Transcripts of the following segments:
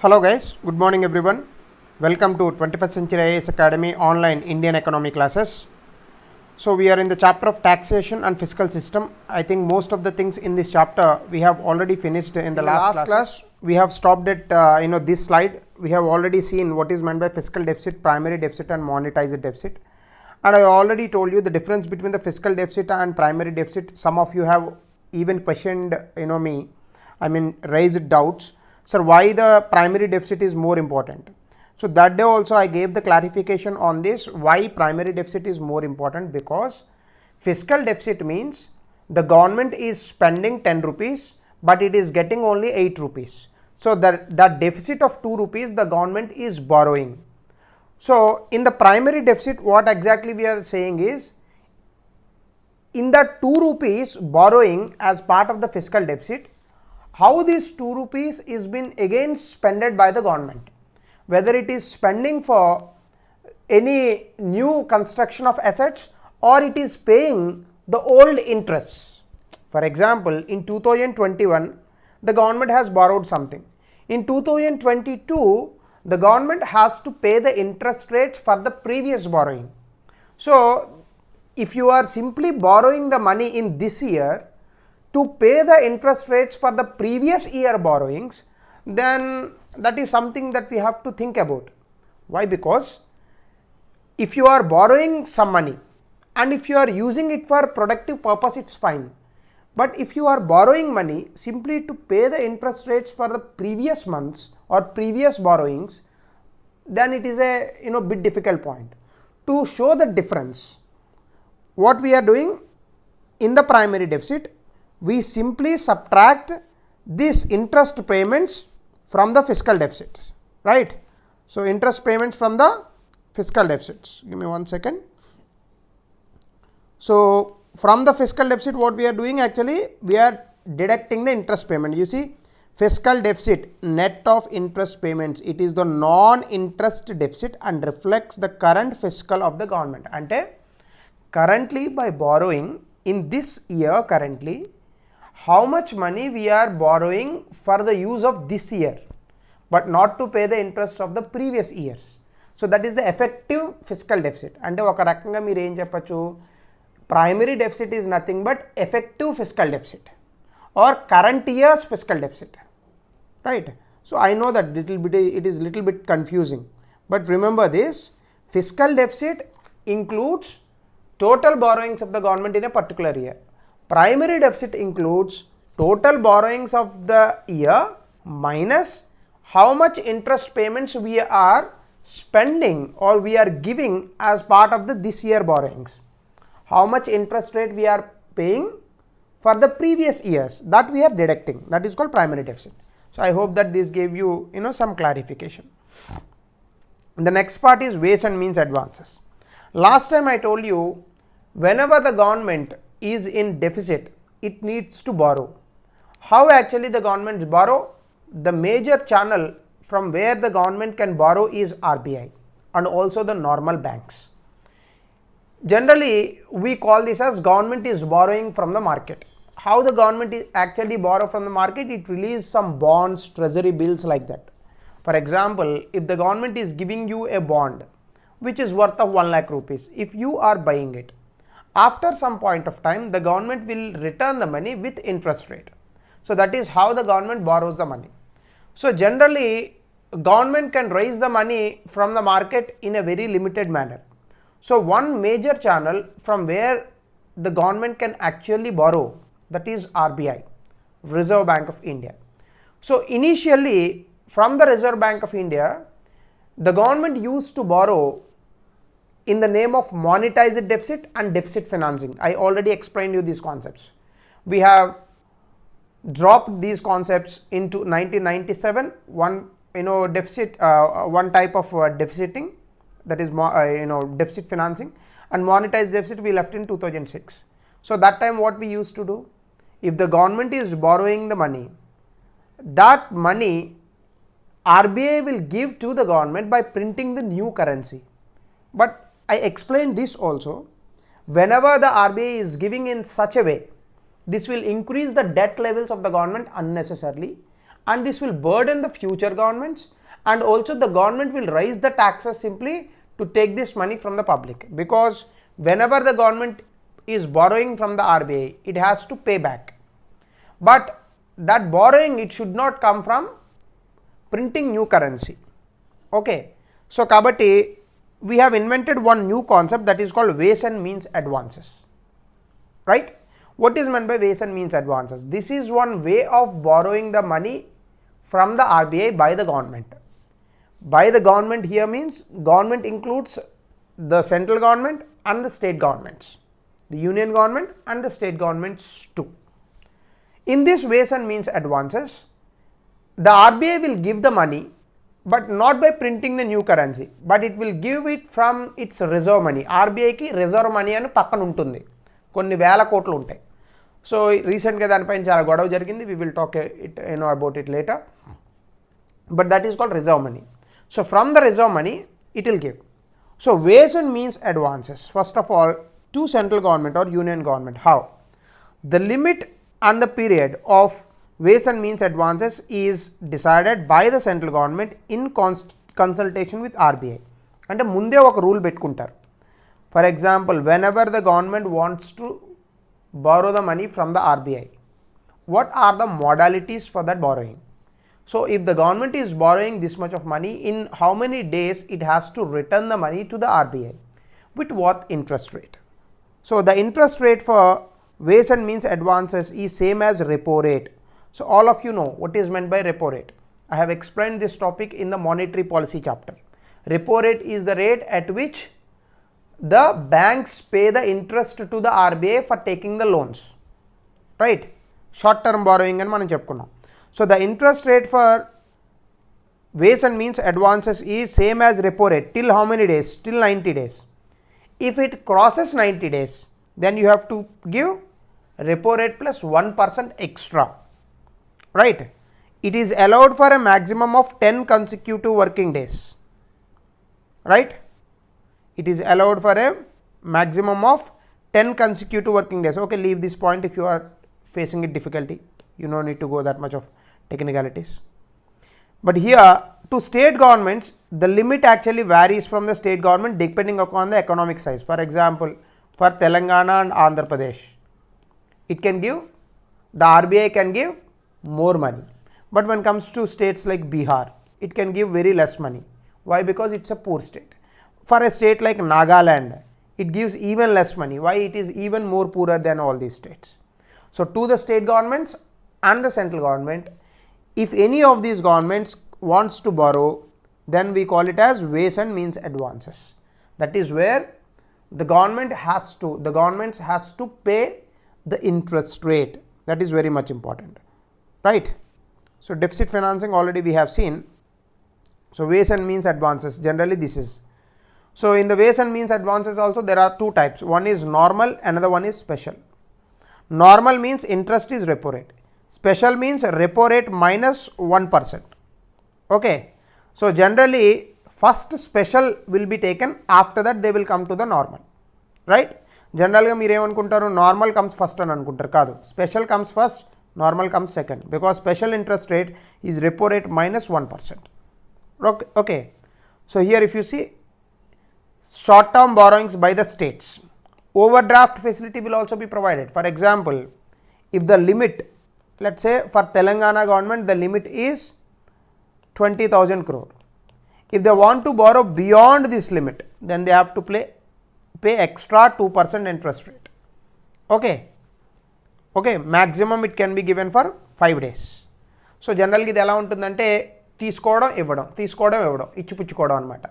Hello guys, good morning everyone. Welcome to 21st Century IAS Academy online Indian economy classes. So we are in the chapter of taxation and fiscal system. I think most of the things in this chapter we have already finished in the last class. We have stopped at this slide. We have already seen what is meant by fiscal deficit, primary deficit and monetized deficit. And I already told you the difference between the fiscal deficit and primary deficit. Some of you have even questioned raised doubts. Sir, why the primary deficit is more important? So that day also I gave the clarification on this, why primary deficit is more important, because fiscal deficit means the government is spending 10 rupees but it is getting only 8 rupees. So that deficit of 2 rupees the government is borrowing. So in the primary deficit, what exactly we are saying is, in the 2 rupees borrowing as part of the fiscal deficit, how this 2 rupees is been again spended by the government, whether it is spending for any new construction of assets or it is paying the old interests. For example, in 2021 the government has borrowed something. In 2022 the government has to pay the interest rates for the previous borrowing. So if you are simply borrowing the money in this year to pay the interest rates for the previous year borrowings, then that is something that we have to think about. Why? Because if you are borrowing some money and if you are using it for productive purpose, it's fine. But if you are borrowing money simply to pay the interest rates for the previous months or previous borrowings, then it is a bit difficult point. To show the difference, what we are doing in the primary deficit, we simply subtract these interest payments from the fiscal deficits, right? So interest payments from the fiscal deficits. Give me 1 second. So from the fiscal deficit, what we are doing, actually we are deducting the interest payment. You see, fiscal deficit net of interest payments, it is the non-interest deficit and reflects the current fiscal of the government. Ante currently by borrowing in this year, currently how much money we are borrowing for the use of this year, but not to pay the interest of the previous years. So that is the effective fiscal deficit. And oka rakanga meer em cheppachu, primary deficit is nothing but effective fiscal deficit or current year's fiscal deficit, right? So I know that it is little bit confusing, but remember this, fiscal deficit includes total borrowings of the government in a particular year. Primary deficit includes total borrowings of the year minus how much interest payments we are spending or we are giving as part of the this year borrowings. How much interest rate we are paying for the previous years, that we are deducting. That is called primary deficit. So I hope that this gave you some clarification. The next part is ways and means advances. Last time I told you, whenever the government is in deficit, it needs to borrow. How actually the government borrow? The major channel from where the government can borrow is RBI and also the normal banks. Generally we call this as government is borrowing from the market. How the government is actually borrow from the market? It release some bonds, treasury bills, like that. For example, if the government is giving you a bond which is worth of 1 lakh rupees, if you are buying it, after some point of time the government will return the money with interest rate. So that is how the government borrows the money. So generally government can raise the money from the market in a very limited manner. So one major channel from where the government can actually borrow, that is RBI, Reserve Bank of India. So initially from the Reserve Bank of India, the government used to borrow in the name of monetized deficit and deficit financing. I already explained you these concepts. We have dropped these concepts into 1997. One deficit, one type of deficiting, that is deficit financing, and monetized deficit we left in 2006. So that time what we used to do, if the government is borrowing the money, that money RBI will give to the government by printing the new currency. But I explained this also, whenever the RBI is giving in such a way, this will increase the debt levels of the government unnecessarily and this will burden the future governments, and also the government will raise the taxes simply to take this money from the public, because whenever the government is borrowing from the RBI, it has to pay back, but that borrowing, it should not come from printing new currency. Okay, so kabatti we have invented one new concept, that is called ways and means advances, right? What is meant by ways and means advances? This is one way of borrowing the money from the RBI by the government. By the government here means government includes the central government and the state governments, the union government and the state governments too. In this ways and means advances, the RBI will give the money, but not by printing the new currency, but it will give it from its reserve money. RBI ki reserve money అని పక్కన ఉంటుంది, కొన్ని వేల కోట్లు ఉంటాయి. So రీసెంట్గా దానిపైన చాలా గొడవ జరిగింది, we will talk about it later, but that is called reserve money. So from the reserve money it will give. So ways and means advances, first of all, to central government or union government. How? The limit and the period of ways and means advances is decided by the central government in consultation with RBI. అంటే ముందే ఒక rule పెట్టుకుంటారు. For example, whenever the government wants to borrow the money from the RBI, what are the modalities for that borrowing? So if the government is borrowing this much of money, in how many days it has to return the money to the RBI, with what interest rate? So the interest rate for ways and means advances is same as repo rate. So all of you know what is meant by repo rate. I have explained this topic in the monetary policy chapter. Repo rate is the rate at which the banks pay the interest to the RBI for taking the loans, right? Short term borrowing అని మనం చెప్పుకున్నాం. So the interest rate for ways and means advances is same as repo rate till how many days? Till 90 days. If it crosses 90 days, then you have to give repo rate plus 1% extra, right? It is allowed for a maximum of 10 consecutive working days, right? It is allowed for a maximum of 10 consecutive working days. Okay, leave this point if you are facing it difficulty, you don't need to go that much of technicalities. But here to state governments, the limit actually varies from the state government depending upon the economic size. For example, for Telangana and Andhra Pradesh, it can give, the RBI can give more money, but when it comes to states like Bihar, it can give very less money. Why? Because it's a poor state. For a state like Nagaland, it gives even less money. Why? It is even more poorer than all these states. So to the state governments and the central government, if any of these governments wants to borrow, then we call it as ways and means advances. That is where the government has to pay the interest rate. That is very much important, right? So deficit financing already we have seen. So ways and means advances, generally this is. So in the ways and means advances also there are two types. One is normal, another one is special. Normal means interest is repo rate. Special means repo rate minus 1%. Okay. So generally first special will be taken, after that they will come to the normal, right? Generally మీరు ఏమనుకుంటారు, normal comes first అని అనుకుంటారు. కాదు, special comes first, normal comes second, because special interest rate is repo rate minus 1%. Okay. So here if you see short term borrowings by the states, overdraft facility will also be provided. For example, if the limit, let's say for Telangana government the limit is 20,000 crore. If they want to borrow beyond this limit, then they have to pay extra 2% interest rate. Okay, maximum it can be given for 5 days. So generally ఇది ఎలా ఉంటుందంటే తీసుకోవడం ఇవ్వడం ఇచ్చిపుచ్చుకోవడం అన్నమాట.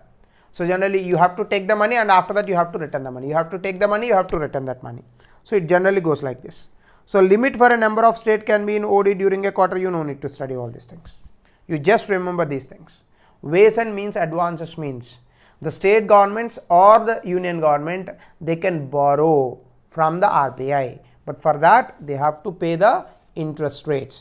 So generally you have to take the money and after that you have to return the money. You have to take the money, you have to return that money. So it generally goes like this. So limit for a number of state can be in OD during a quarter. You no need to study all these things. You just remember these things. Ways and means advances means the state governments or the union government, they can borrow from the RBI, but for that they have to pay the interest rates.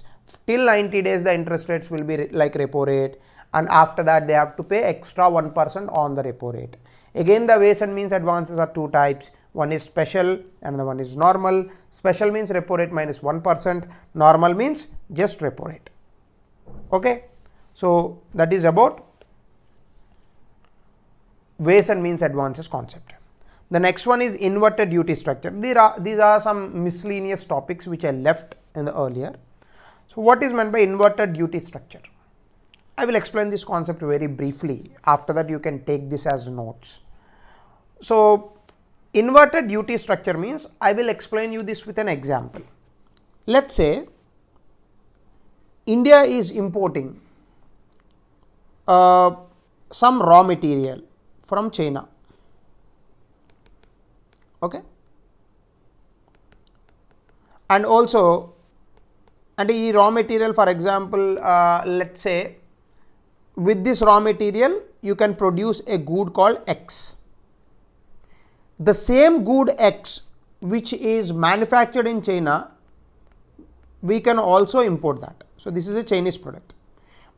Till 90 days the interest rates will be like repo rate, and after that they have to pay extra 1% on the repo rate. Again the ways and means advances are two types. One is special and the one is normal. Special means repo rate minus 1%, normal means just repo rate. Okay, so that is about ways and means advances concept. The next one is inverted duty structure. These are some miscellaneous topics which I left in the earlier. So what is meant by inverted duty structure? I will explain this concept very briefly. After that you can take this as notes. So inverted duty structure means, I will explain you this with an example. Let's say India is importing some raw material from China. Okay, and also, and the raw material, for example, let's say with this raw material you can produce a good called X. The same good X which is manufactured in China, we can also import that. So this is a Chinese product,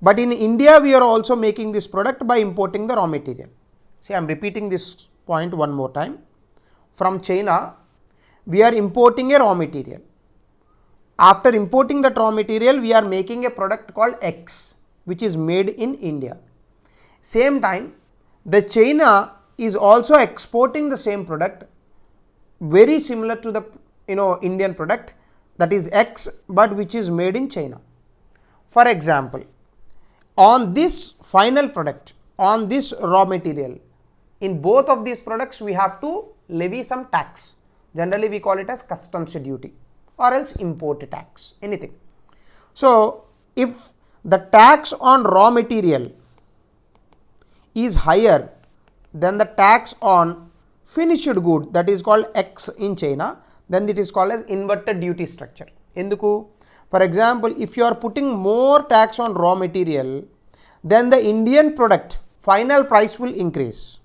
but in India we are also making this product by importing the raw material. See, I am repeating this point one more time. From China we are importing a raw material. After importing that raw material, we are making a product called X which is made in India. Same time, the China is also exporting the same product very similar to the Indian product, that is X, but which is made in China. For example, on this final product, on this raw material, in both of these products we have to levy some tax. Generally we call it as customs duty or else import tax, anything. So if the tax on raw material is higher than the tax on finished good, that is called X in China, then it is called as inverted duty structure. Enduku? For example, if you are putting more tax on raw material, then the Indian product final price will increase.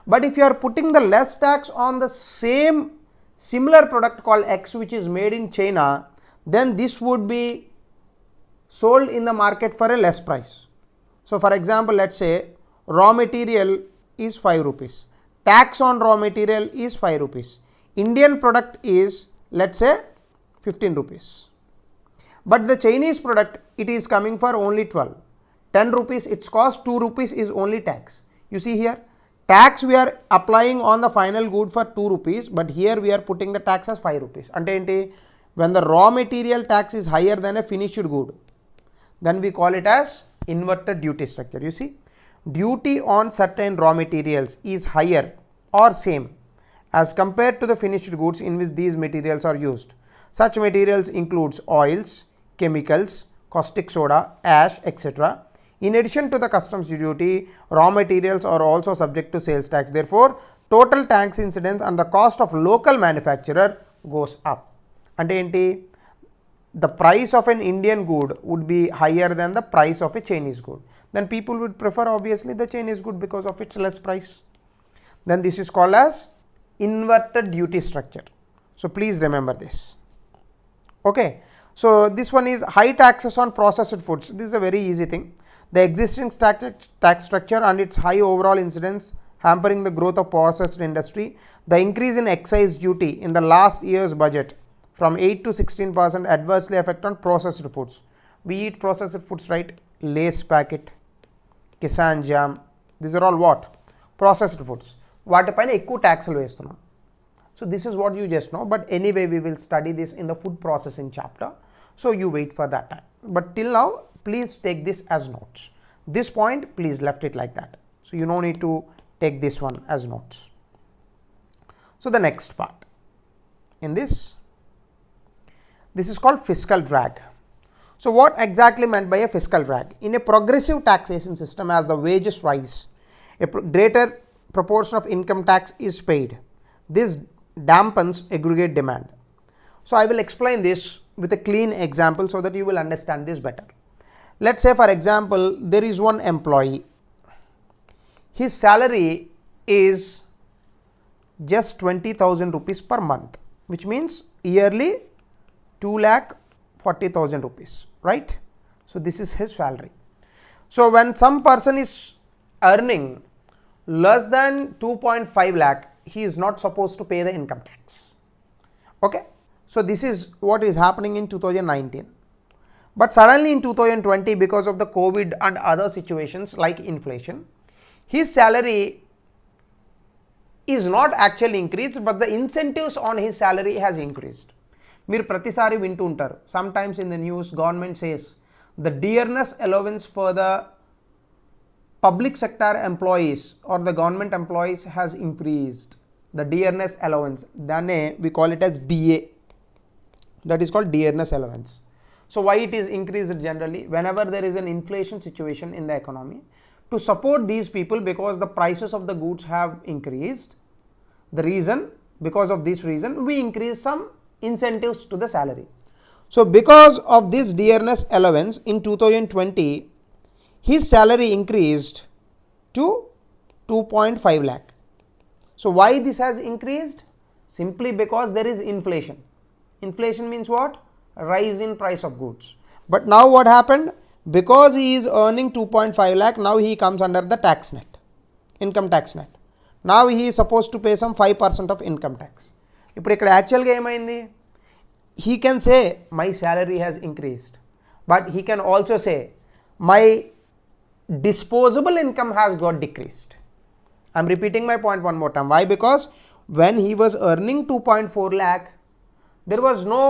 But if you are putting the less tax on the same similar product called X which is made in China, then this would be sold in the market for a less price. So for example, let's say raw material is 5 rupees, tax on raw material is 5 rupees, Indian product is, let's say, 15 rupees, but the Chinese product, it is coming for only 12, 10 rupees its cost, 2 rupees is only tax. You see here, tax we are applying on the final good for 2 rupees, but here we are putting the tax as 5 rupees. Ante when the raw material tax is higher than a finished good, then we call it as inverted duty structure. You see, duty on certain raw materials is higher or same as compared to the finished goods in which these materials are used. Such materials includes oils, chemicals, caustic soda, ash, etc. In addition to the customs duty, raw materials are also subject to sales tax. Therefore, total tax incidence on the cost of local manufacturer goes up. And enti, the price of an Indian good would be higher than the price of a Chinese good. Then people would prefer obviously the Chinese good because of its less price. Then this is called as inverted duty structure. So please remember this. Okay. So this one is high taxes on processed foods. This is a very easy thing. The existing tax structure and its high overall incidence hampering the growth of processed industry. The increase in excise duty in the last year's budget from 8 to 16% adversely affect on processed foods. We eat processed foods, right? Lace packet, Kisan jam, these are all what? Processed foods. వాటిపైన ఎక్కువ ట్యాక్స్లు వేస్తున్నాం. So this is what you just know, but anyway we will study this in the food processing chapter. So you wait for that time. But till now, please take this as notes. This point, please left it like that. So you no need to take this one as notes. So the next part in this is called fiscal drag. So what exactly meant by a fiscal drag? In a progressive taxation system, as the wages rise, a greater proportion of income tax is paid. This dampens aggregate demand. So I will explain this with a clean example so that you will understand this better. Let's say for example, there is one employee. His salary is just 20,000 rupees per month, which means yearly 2,40,000 rupees, right? So this is his salary. So when some person is earning less than 2.5 lakh, he is not supposed to pay the income tax. Okay, so this is what is happening in 2019. But suddenly in 2020, because of the COVID and other situations like inflation, his salary is not actually increased, but the incentives on his salary has increased. మీరు ప్రతిసారి వింటూ ఉంటారు, sometimes in the news government says the dearness allowance for the public sector employees or the government employees has increased. The dearness allowance, దాన్నే we call it as DA, that is called dearness allowance. So why it is increased? Generally whenever there is an inflation situation in the economy, to support these people, because the prices of the goods have increased, because of this reason we increase some incentives to the salary. So because of this dearness allowance in 2020, his salary increased to 2.5 lakh. So why this has increased? Simply because there is inflation. Inflation means what? Rise in price of goods. But now what happened? Because he is earning 2.5 lakh, now he comes under the tax net, income tax net. Now he is supposed to pay some 5% of income tax. ఇప్పుడు ఇక్కడ యాక్చువల్గా ఏమైంది? He can say my salary has increased, but he can also say my disposable income has got decreased. I'm repeating my point one more time. Why? Because when he was earning 2.4 lakh, there was no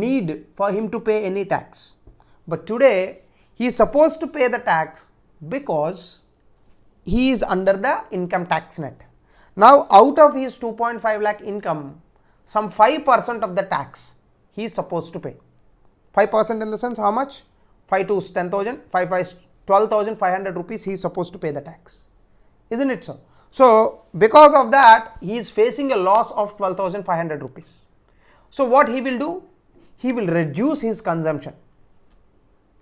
need for him to pay any tax. But today he is supposed to pay the tax because he is under the income tax net. Now out of his 2.5 lakh income, some 5% of the tax he is supposed to pay. 5% in the sense how much? 5 to 10,000, 5 is 12,500 rupees he is supposed to pay the tax. Isn't it so? So because of that he is facing a loss of 12,500 rupees. So what he will do? He will reduce his consumption.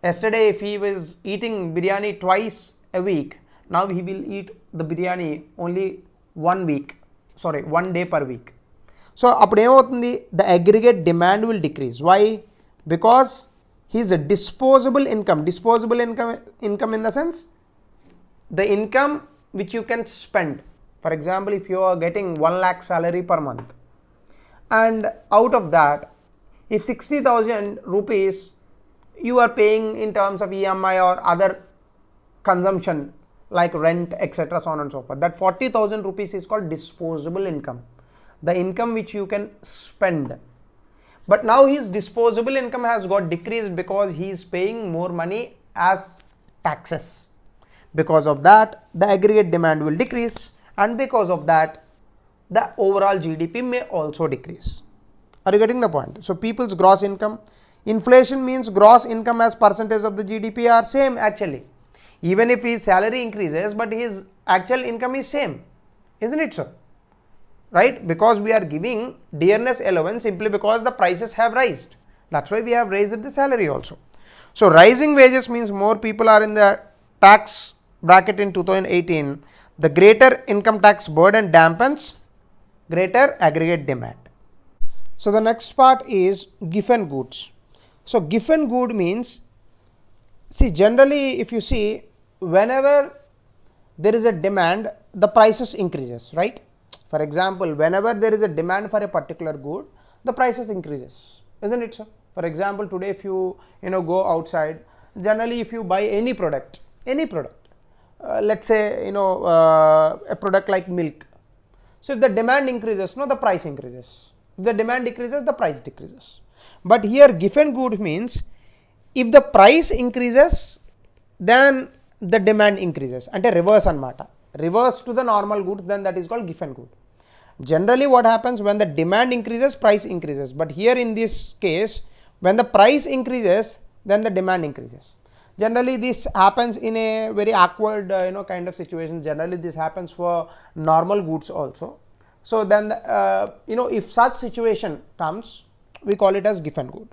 Yesterday if he was eating biryani twice a week, now he will eat the biryani only 1 day per week. So అప్పుడు ఏమవుతుంది? The aggregate demand will decrease. Why? Because his disposable income in the sense the income which you can spend. For example, if you are getting 1 lakh salary per month, and out of that if 60,000 rupees you are paying in terms of EMI or other consumption like rent, etc., so on and so forth, that 40,000 rupees is called disposable income, the income which you can spend. But now his disposable income has got decreased because he is paying more money as taxes. Because of that the aggregate demand will decrease, and because of that the overall GDP may also decrease. Are you getting the point? So people's gross income, inflation means gross income as percentage of the GDP are same actually, even if his salary increases but his actual income is same. Isn't it so? Right? Because we are giving dearness allowance simply because the prices have raised. That's why we have raised the salary also. So rising wages means more people are in the tax bracket in 2018. The greater income tax burden dampens greater aggregate demand. So the next part is given goods. So given good means, see generally if you see whenever there is a demand the prices increases, right? For example, whenever there is a demand for a particular good, the prices increases. Isn't it so? For example, today if you go outside, generally if you buy any product, let's say a product like milk, so if the demand increases, the price increases. If the demand decreases, the price decreases. But here given good means if the price increases then the demand increases, ante reverse anamata, reverse to the normal goods, then that is called given good. Generally what happens, when the demand increases price increases, but here in this case when the price increases then the demand increases. Generally this happens in a very awkward kind of situation. Generally this happens for normal goods also. So then if such situation comes, we call it as given good.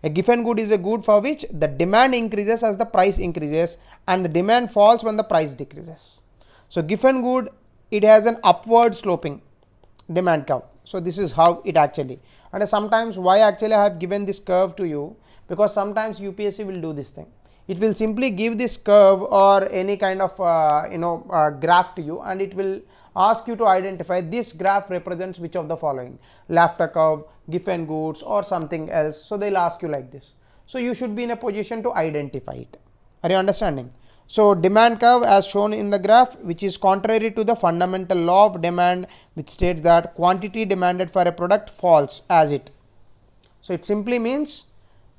A given good is a good for which the demand increases as the price increases and the demand falls when the price decreases. So given good, it has an upward sloping demand curve. So this is how it actually, and sometimes why actually I have given this curve to you, because sometimes UPSC will do this thing. It will simply give this curve or any kind of graph to you, and it will ask you to identify this graph represents which of the following: laughter curve, given goods, or something else. So they'll ask you like this. So you should be in a position to identify it. Are you understanding? So demand curve as shown in the graph, which is contrary to the fundamental law of demand, which states that quantity demanded for a product falls as it. So it simply means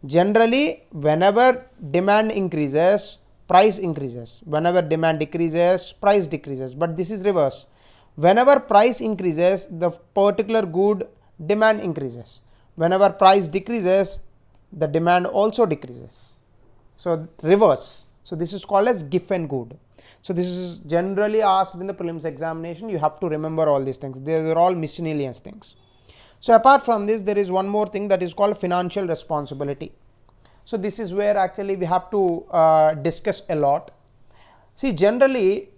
generally whenever demand increases, price increases. Whenever demand decreases, price decreases. But this is reverse. Whenever price increases, the particular good demand increases. Whenever price decreases, the demand also decreases. So reverse. So this is called as Giffen good. So this is generally asked in the prelims examination. You have to remember all these things. They are all miscellaneous things. So apart from this, there is one more thing that is called financial responsibility. So this is where actually we have to discuss a lot. See, generally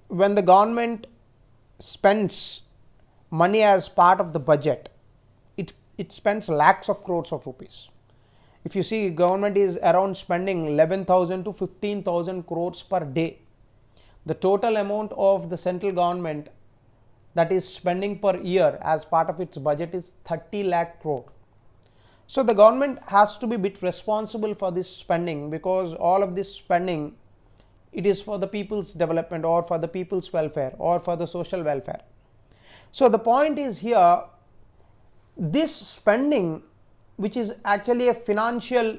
when the government spends money as part of the budget, it spends lakhs of crores of rupees. If you see, government is around spending 11,000 to 15,000 crores per day. The total amount of the central government that is spending per year as part of its budget is 30 lakh crore. So the government has to be a bit responsible for this spending, because all of this spending, it is for the people's development or for the people's welfare or for the social welfare. So the point is here, this spending, which is actually a financial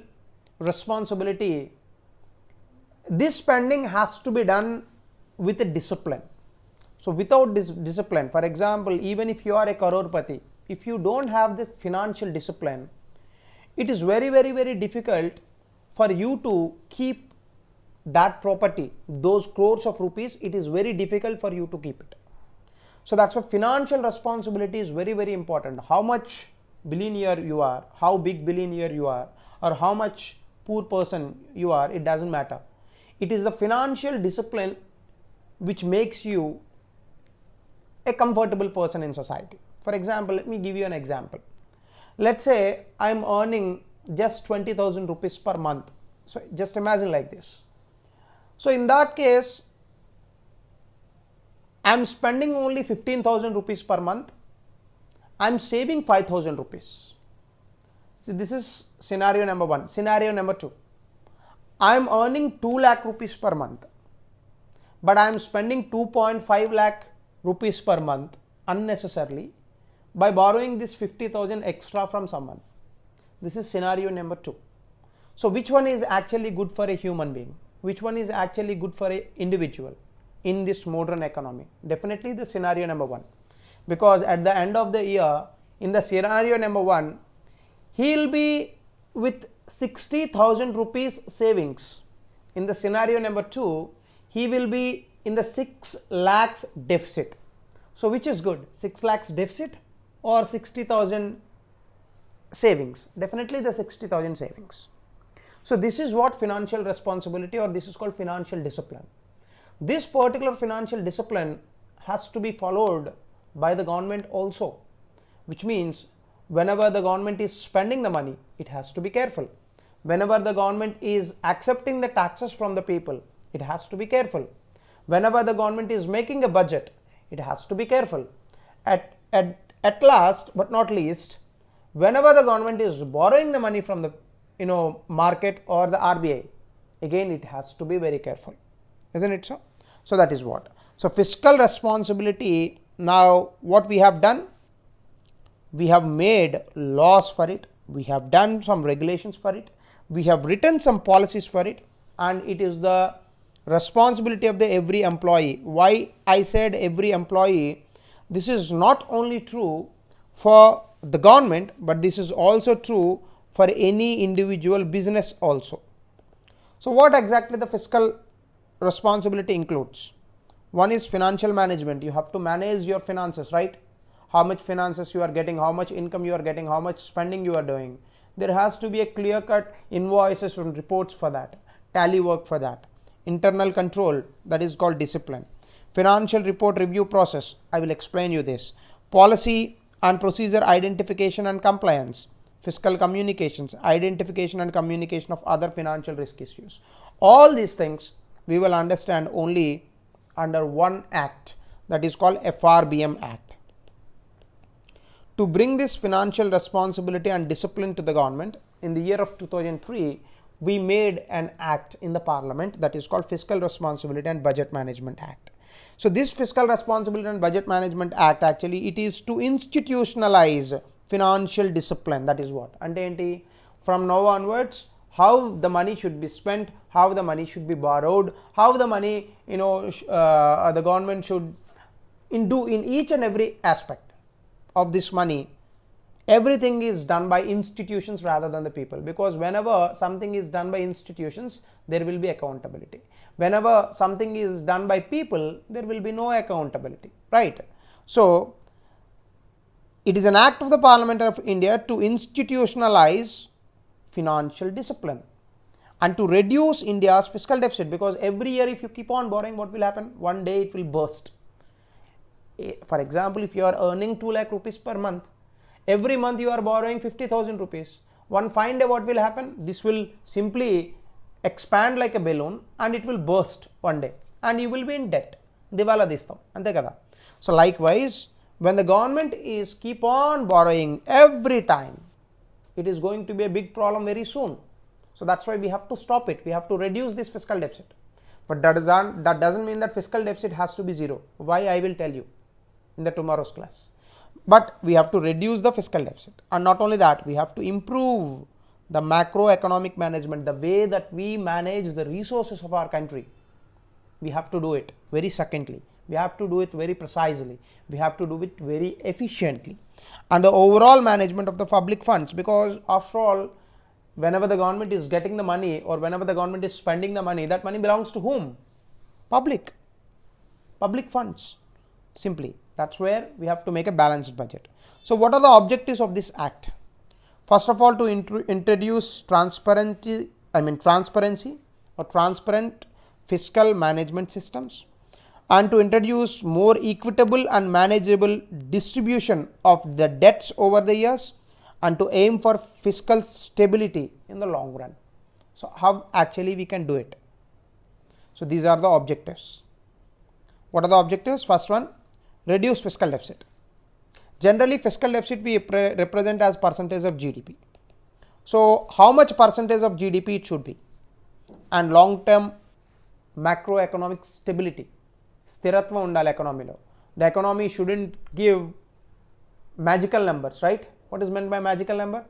responsibility, this spending has to be done with a discipline. So without this discipline, for example, even if you are a crorepati, if you don't have the financial discipline, it is very, very, very difficult for you to keep that property, those crores of rupees. It is very difficult for you to keep it. So that's why financial responsibility is very, very important. How much billionaire you are, how big billionaire you are, or how much poor person you are, it doesn't matter. It is the financial discipline which makes you a comfortable person in society. For example, let me give you an example. Let's say I am earning just 20,000 rupees per month. So just imagine like this. So in that case, I am spending only 15,000 rupees per month. I am saving 5,000 rupees. So this is scenario number one. Scenario number two, I am earning 2 lakh rupees per month, but I am spending 2.5 lakh rupees per month unnecessarily by borrowing this 50,000 extra from someone. This is scenario number two. So which one is actually good for a human being? Which one is actually good for an individual in this modern economy? Definitely the scenario number one, because at the end of the year, in the scenario number one, he will be with 60,000 rupees savings. In the scenario number two, he will be in the 6 lakhs deficit. So which is good, 6 lakhs deficit or 60,000 savings? Definitely the 60,000 savings. So this is what financial responsibility, or this is called financial discipline. This particular financial discipline has to be followed by the government also, which means whenever the government is spending the money, it has to be careful. Whenever the government is accepting the taxes from the people, it has to be careful. Whenever the government is making a budget, it has to be careful. At last but not least, whenever the government is borrowing the money from the market or the RBI, again it has to be very careful, isn't it so? So that is what. So fiscal responsibility, now what we have done, we have made laws for it, we have done some regulations for it, we have written some policies for it, and it is the responsibility of the every employee. Why I said every employee? This is not only true for the government, but this is also true for any individual business also. So what exactly the fiscal responsibility includes? One is financial management. You have to manage your finances, right? How much finances you are getting, how much income you are getting, how much spending you are doing. There has to be a clear-cut invoices and reports for that, tally work for that. Internal control, that is called discipline. Financial report review process, I will explain you this. Policy and procedure identification and compliance. Fiscal communications, identification and communication of other financial risk issues. All these things we will understand only under one act, that is called FRBM Act. to bring this financial responsibility and discipline to the government, in the year of 2003, we made an act in the parliament that is called Fiscal Responsibility and Budget Management Act. So this Fiscal Responsibility and Budget Management Act, actually it is to institutionalize financial discipline. That is what, and from now onwards, how the money should be spent, how the money should be borrowed, how the money, the government should do in each and every aspect of this money. Everything is done by institutions rather than the people, because whenever something is done by institutions, there will be accountability. Whenever something is done by people, there will be no accountability, right? So it is an act of the Parliament of India to institutionalize financial discipline and to reduce India's fiscal deficit, because every year if you keep on borrowing, what will happen? One day it will burst. For example, if you are earning 2 lakh rupees per month, every month you are borrowing 50,000 rupees. One fine day what will happen? This will simply expand like a balloon and it will burst one day and you will be in debt. Divala distam ante kada. So likewise, when the government is keep on borrowing every time, it is going to be a big problem very soon. So that's why we have to stop it. We have to reduce this fiscal deficit. But that doesn't mean that fiscal deficit has to be zero. Why? I will tell you in the tomorrow's class. But we have to reduce the fiscal deficit, and not only that, we have to improve the macroeconomic management, the way that we manage the resources of our country. We have to do it very secondly. We have to do it very precisely. We have to do it very efficiently. And the overall management of the public funds, because after all, whenever the government is getting the money or whenever the government is spending the money, that money belongs to whom? Public funds, simply. That's where we have to make a balanced budget. So what are the objectives of this act? First of all, to introduce transparency or transparent fiscal management systems, and to introduce more equitable and manageable distribution of the debts over the years, and to aim for fiscal stability in the long run. So how actually we can do it? So these are the objectives. What are the objectives? First one, reduce fiscal deficit. Generally, fiscal deficit we represent as percentage of GDP. So how much percentage of GDP it should be? And long term macroeconomic stability. Sthiratva undali economy lo. The economy shouldn't give magical numbers, right? What is meant by magical number?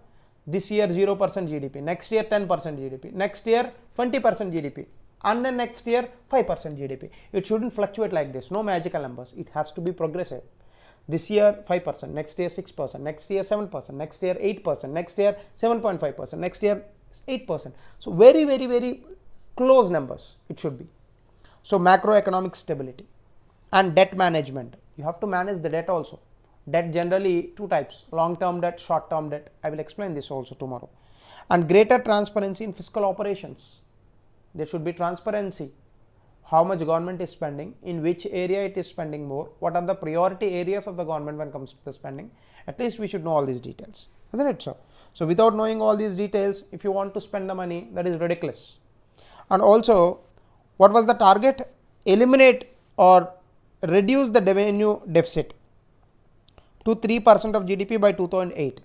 This year 0% GDP, next year 10% GDP, next year 20% GDP, and then next year 5% GDP. It shouldn't fluctuate like this. No magical numbers. It has to be progressive. This year 5%, next year 6%, next year 7%, next year 8%, next year 7.5%, next year 8%. So very, very, very close numbers it should be. So macroeconomic stability and debt management. You have to manage the debt also. Debt generally two types, long term debt, short term debt. I will explain this also tomorrow. And greater transparency in fiscal operations. There should be transparency. How much government is spending, in which area it is spending more, what are the priority areas of the government when it comes to the spending. At least we should know all these details, isn't it so? So without knowing all these details, if you want to spend the money, that is ridiculous. And also, what was the target? Eliminate or reduce the revenue deficit to 3% of GDP by 2008.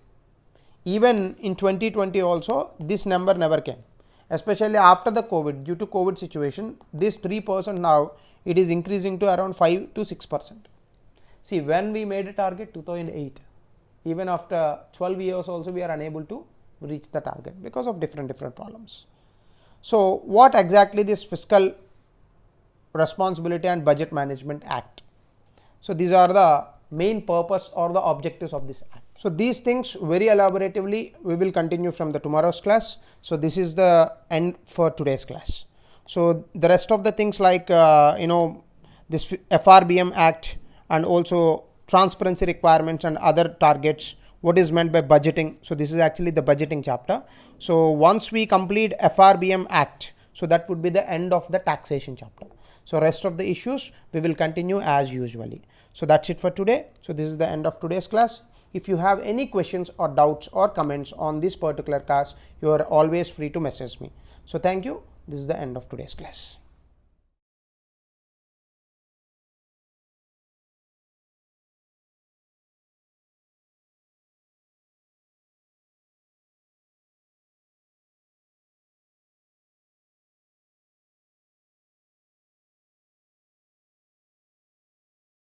Even in 2020 also, this number never came. Especially after the COVID, due to COVID situation, this 3% now, it is increasing to around 5 to 6%. See, when we made a target 2008, even after 12 years also we are unable to reach the target because of different problems. So what exactly this Fiscal Responsibility and Budget Management Act? So these are the main purpose or the objectives of this act. So these things very elaboratively we will continue from the tomorrow's class. So this is the end for today's class. So the rest of the things like this FRBM Act and also transparency requirements and other targets, what is meant by budgeting. So this is actually the budgeting chapter. So once we complete FRBM Act, so that would be the end of the taxation chapter. So rest of the issues we will continue as usually. So that's it for today. So this is the end of today's class. If you have any questions or doubts or comments on this particular class, you are always free to message me. So thank you. This is the end of today's class.